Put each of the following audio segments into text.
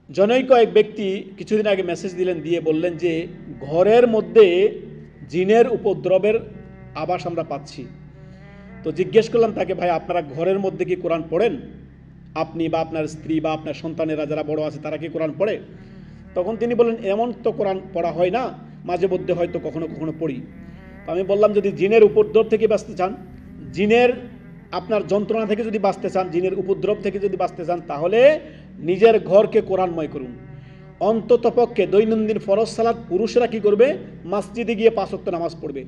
জনৈক এক ব্যক্তি কিছুদিন আগে মেসেজ দিলেন, দিয়ে বললেন যে ঘরের মধ্যে জিনের উপদ্রবের আভাস আমরা পাচ্ছি। তো জিজ্ঞেস করলাম তাকে, ভাই আপনারা ঘরের মধ্যে কি কোরআন পড়েন? আপনি বা আপনার স্ত্রী বা আপনার সন্তানেরা যারা বড় আছে তারা কি কোরআন পড়ে? তখন তিনি বললেন, এমন তো কোরআন পড়া হয় না, মাঝে মধ্যে হয়তো কখনো কখনো পড়ি। তো আমি বললাম, যদি জিনের উপদ্রব থেকে বাঁচতে চান, জিনের আপনার যন্ত্রণা থেকে যদি বাঁচতে চান, জিনের উপদ্রব থেকে যদি বাঁচতে চান, তাহলে নিজের ঘরকে কোরআনময় করুন। অন্তত পক্ষে দৈনন্দিন ফরজ সালাত পুরুষরা কি করবে? মসজিদে গিয়ে 5 ওয়াক্ত নামাজ পড়বে।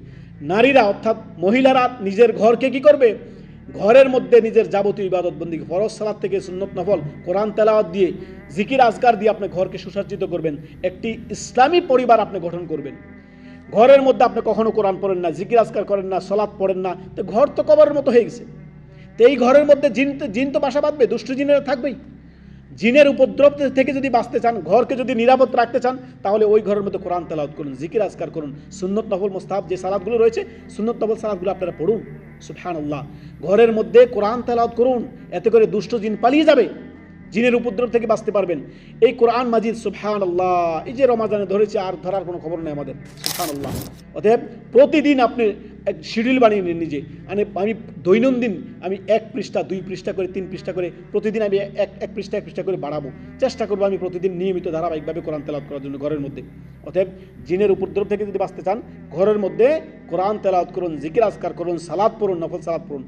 নারীরা অর্থাৎ মহিলারা নিজের ঘরকে কি করবে? ঘরের মধ্যে নিজের যাবতীয় ইবাদত বন্দি, ফরজ সালাত থেকে সুন্নত নফল, কোরআন তেলাওয়াত দিয়ে, জিকির আজকার দিয়ে আপনি ঘরকে সুসজ্জিত করবেন। একটি ইসলামী পরিবার আপনি গঠন করবেন। ঘরের মধ্যে আপনি কখনো কোরআন পড়েন না, জিকির আজকার করেন না, সালাত পড়েন না, তো ঘর তো কবরের মতো হয়ে গেছে। তো এই ঘরের মধ্যে জিন তো বাসা বাঁধবে, দুষ্ট জিনেরা থাকবেই। জিনের উপদ্রব থেকে যদি বাঁচতে চান, ঘরকে যদি নিরাপদ রাখতে চান, তাহলে ওই ঘরের মধ্যে কোরআন তেলাওয়াত করুন, জিকির আজকার করুন, সুন্নত নফল মুস্তাহাব যে সালাতগুলো রয়েছে, সুন্নত নফল সালাতগুলো আপনারা পড়ুন। সুবহানাল্লাহ, ঘরের মধ্যে কোরআন তেলাওয়াত করুন, এতে করে দুষ্ট জিন পালিয়ে যাবে, জিনের উপদ্রব থেকে বাঁচতে পারবেন। এই কোরআন মাজিদ, সুবহানাল্লাহ, এই যে রমাজানে ধরেছে, আর ধরার কোনো খবর নেই আমাদের, সুবহানাল্লাহ। অতএব প্রতিদিন আপনি এক শিডিউল বানিয়ে নিন নিজে। আমি দৈনন্দিন আমি 1 পৃষ্ঠা 2 পৃষ্ঠা করে 3 পৃষ্ঠা করে প্রতিদিন আমি এক পৃষ্ঠা করে বাড়াবো, চেষ্টা করবো আমি প্রতিদিন নিয়মিত ধারাবাহিকভাবে কোরআন তেলাওয়াত করার জন্য ঘরের মধ্যে। অতএব জিনের উপদ্রব থেকে যদি বাঁচতে চান, ঘরের মধ্যে কোরআন তেলাওয়াত করুন, জিকির আজকার করুন, সালাত পড়ুন, নফল সালাত পড়ুন।